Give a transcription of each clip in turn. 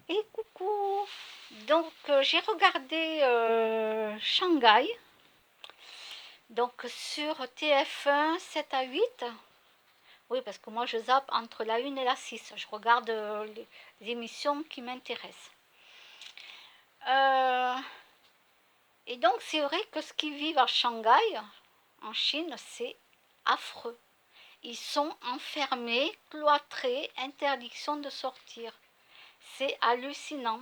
Et coucou! Donc, j'ai regardé Shanghai, donc sur TF1 7 à 8. Oui, parce que moi je zappe entre la 1 et la 6. Je regarde les émissions qui m'intéressent. Euh, et donc, c'est vrai que ce qu'ils vivent à Shanghai, en Chine, c'est affreux. Ils sont enfermés, cloîtrés, interdiction de sortir. C'est hallucinant.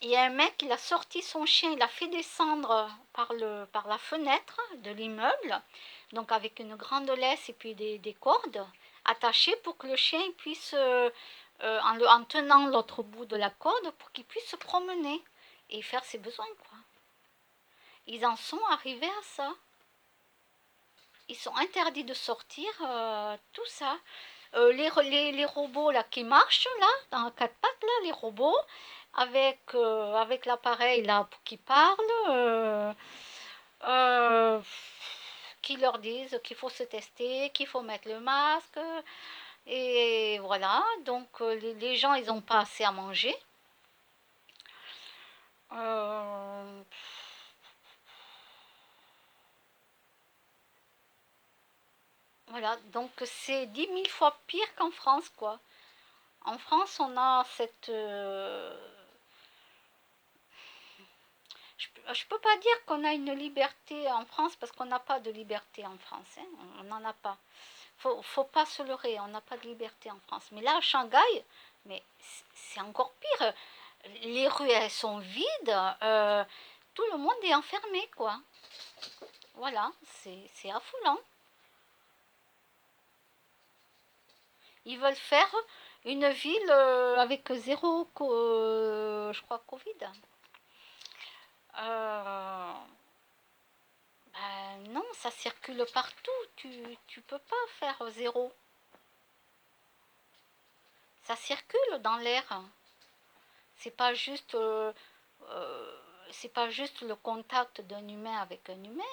Il y a un mec, il a sorti son chien, il l'a fait descendre par la fenêtre de l'immeuble, donc avec une grande laisse et puis des cordes attachées pour que le chien puisse, en tenant l'autre bout de la corde, pour qu'il puisse se promener et faire ses besoins, quoi. Ils en sont arrivés à ça. Ils sont interdits de sortir, tout ça. Les robots là qui marchent là, dans quatre pattes là, les robots, avec l'appareil là qui parle, euh, qui leur disent qu'il faut se tester, qu'il faut mettre le masque, et voilà. Donc les gens ils n'ont pas assez à manger. Euh, voilà, donc c'est 10 000 fois pire qu'en France, quoi. En France, on a cette, je peux pas dire qu'on a une liberté en France parce qu'on n'a pas de liberté en France, hein. On n'en a pas. Faut pas se leurrer, on n'a pas de liberté en France. Mais là, à Shanghai, mais c'est encore pire. Les rues, elles sont vides. Tout le monde est enfermé, quoi. Voilà, c'est affolant. Ils veulent faire une ville avec zéro, je crois, Covid. Euh, non, ça circule partout. Tu peux pas faire zéro. Ça circule dans l'air. C'est pas juste, euh, c'est pas juste le contact d'un humain avec un humain.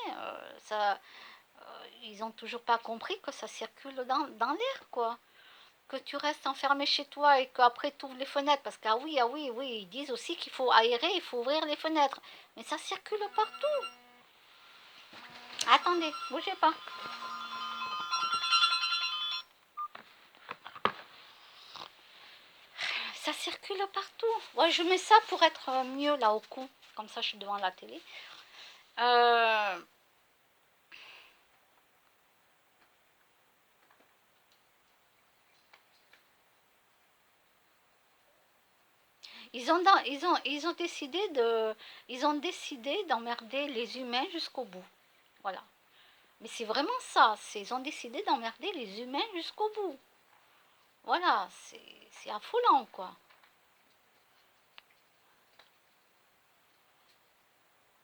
Ils ont toujours pas compris que ça circule dans l'air, quoi. Que tu restes enfermé chez toi et qu'après tu ouvres les fenêtres. Parce que ah oui, oui, ils disent aussi qu'il faut aérer, il faut ouvrir les fenêtres. Mais ça circule partout. Attendez, bougez pas. Ça circule partout. Ouais, je mets ça pour être mieux là au cou. Comme ça, je suis devant la télé. Euh, ils ont décidé d'emmerder les humains jusqu'au bout. Voilà. Mais c'est vraiment ça. Ils ont décidé d'emmerder les humains jusqu'au bout. Voilà, c'est affolant, quoi.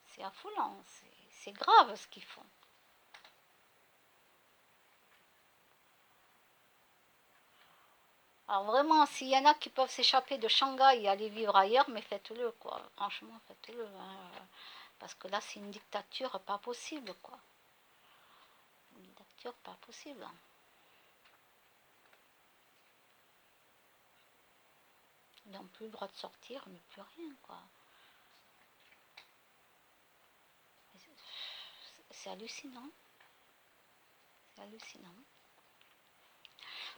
C'est affolant. C'est grave ce qu'ils font. Alors vraiment, s'il y en a qui peuvent s'échapper de Shanghai et aller vivre ailleurs, mais faites-le, quoi. Franchement, faites-le, hein. Parce que là, c'est une dictature pas possible, quoi. Une dictature pas possible. Ils n'ont plus le droit de sortir, mais plus rien, quoi. C'est hallucinant. C'est hallucinant.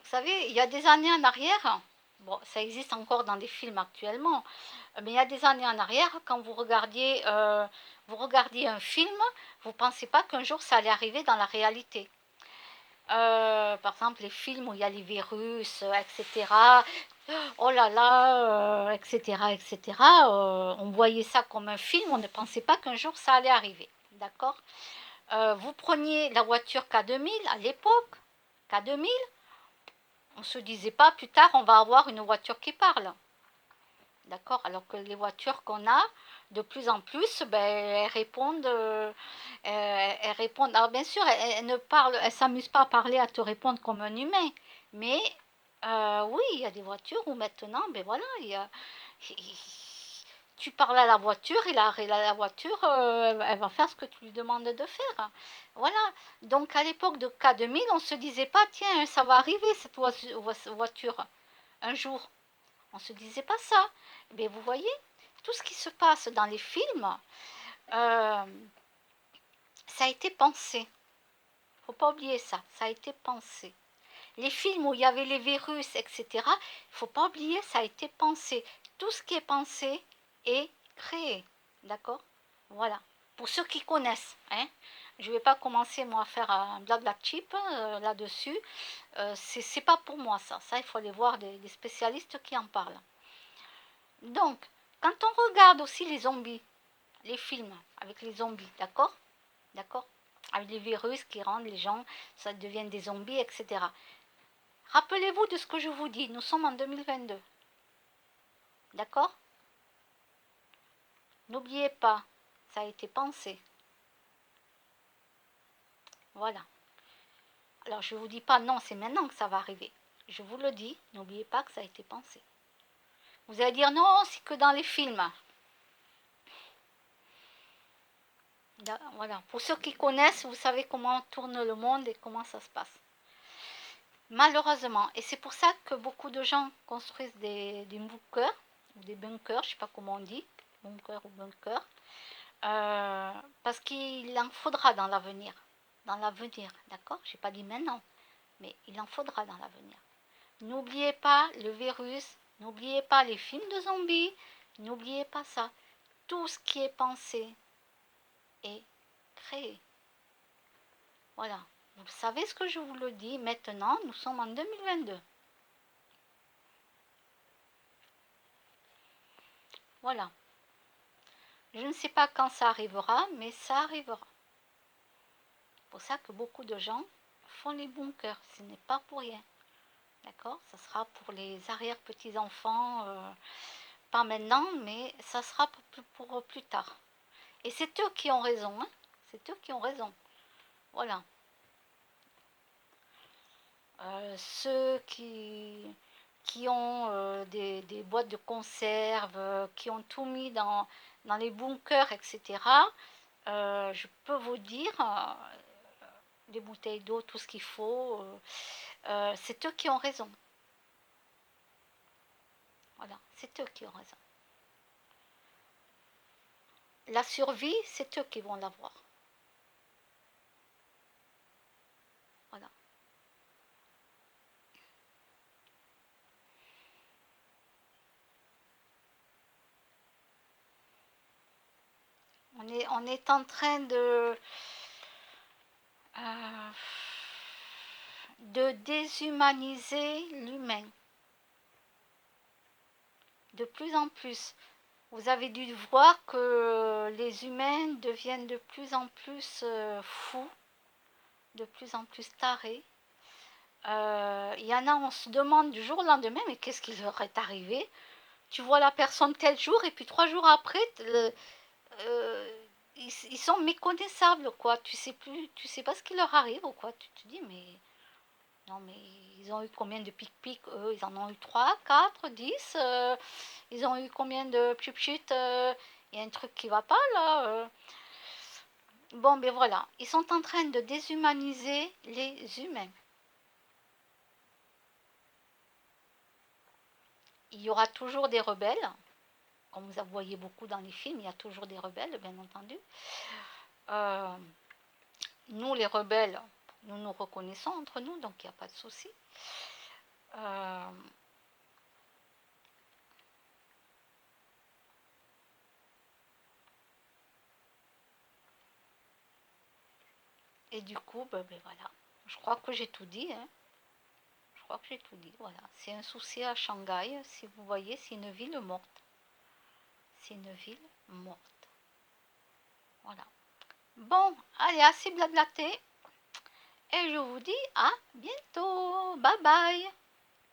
Vous savez, il y a des années en arrière, bon, ça existe encore dans des films actuellement, mais il y a des années en arrière, quand vous regardiez un film, vous ne pensez pas qu'un jour ça allait arriver dans la réalité. Par exemple, les films où il y a les virus, etc. Oh là là, etc., etc. On voyait ça comme un film, on ne pensait pas qu'un jour ça allait arriver. D'accord. Vous preniez la voiture K2000 à l'époque, K2000, on ne se disait pas plus tard on va avoir une voiture qui parle. D'accord. Alors que les voitures qu'on a, de plus en plus, ben, elles répondent. Alors bien sûr, elles ne parlent, elles s'amusent pas à parler, à te répondre comme un humain. Mais oui, il y a des voitures où maintenant, ben voilà, tu parles à la voiture et la voiture, elle va faire ce que tu lui demandes de faire. Voilà. Donc à l'époque de K2000, on ne se disait pas, tiens, ça va arriver cette voiture un jour. On ne se disait pas ça. Mais vous voyez, tout ce qui se passe dans les films, ça a été pensé. Il ne faut pas oublier ça, ça a été pensé. Les films où il y avait les virus, etc., il ne faut pas oublier, ça a été pensé. Tout ce qui est pensé est créé. D'accord? Voilà. Pour ceux qui connaissent. Hein. Je ne vais pas commencer, moi, à faire un blabla cheap là-dessus. C'est pas pour moi, ça. Ça, il faut aller voir des spécialistes qui en parlent. Donc, quand on regarde aussi les zombies, les films avec les zombies, d'accord? D'accord? Avec les virus qui rendent les gens, ça devient des zombies, etc. Rappelez-vous de ce que je vous dis, nous sommes en 2022. D'accord? N'oubliez pas, ça a été pensé. Voilà. Alors je ne vous dis pas non, c'est maintenant que ça va arriver. Je vous le dis, n'oubliez pas que ça a été pensé. Vous allez dire non, c'est que dans les films. Voilà. Pour ceux qui connaissent, vous savez comment tourne le monde et comment ça se passe. Malheureusement, et c'est pour ça que beaucoup de gens construisent des bunkers, ou des bunkers, je ne sais pas comment on dit, bunker ou bunker, parce qu'il en faudra dans l'avenir. Dans l'avenir, d'accord? Je n'ai pas dit maintenant, mais il en faudra dans l'avenir. N'oubliez pas le virus, n'oubliez pas les films de zombies, n'oubliez pas ça. Tout ce qui est pensé est créé. Voilà. Vous savez ce que je vous le dis maintenant, nous sommes en 2022. Voilà. Je ne sais pas quand ça arrivera, mais ça arrivera. C'est pour ça que beaucoup de gens font les bunkers. Ce n'est pas pour rien. D'accord? Ça sera pour les arrière-petits-enfants, pas maintenant, mais ça sera pour plus tard. Et c'est eux qui ont raison. Hein? C'est eux qui ont raison. Voilà. Ceux qui ont des boîtes de conserve, qui ont tout mis dans les bunkers, etc., je peux vous dire, des bouteilles d'eau, tout ce qu'il faut, c'est eux qui ont raison. Voilà, c'est eux qui ont raison. La survie, c'est eux qui vont l'avoir. Voilà. On est en train de déshumaniser l'humain. De plus en plus. Vous avez dû voir que les humains deviennent de plus en plus fous, de plus en plus tarés. Il y en a, on se demande du jour au lendemain, mais qu'est-ce qui leur est arrivé? Tu vois la personne tel jour, et puis 3 jours après, ils sont méconnaissables, quoi. Tu sais pas ce qui leur arrive, ou quoi. Tu te dis, mais non, mais ils ont eu combien de pic-pic? Eux, ils en ont eu 3, 4, 10. Ils ont eu combien de pchut? Il y a un truc qui va pas, là. Bon, ben voilà. Ils sont en train de déshumaniser les humains. Il y aura toujours des rebelles. Comme vous voyez beaucoup dans les films, il y a toujours des rebelles, bien entendu. Euh, nous, les rebelles, nous nous reconnaissons entre nous, donc il n'y a pas de souci. Euh, et du coup, ben voilà. Je crois que j'ai tout dit. Hein. Je crois que j'ai tout dit. Voilà. C'est un souci à Shanghai. Si vous voyez, c'est une ville morte. C'est une ville morte. Voilà. Bon, allez, assez blablaté. Et je vous dis à bientôt. Bye bye.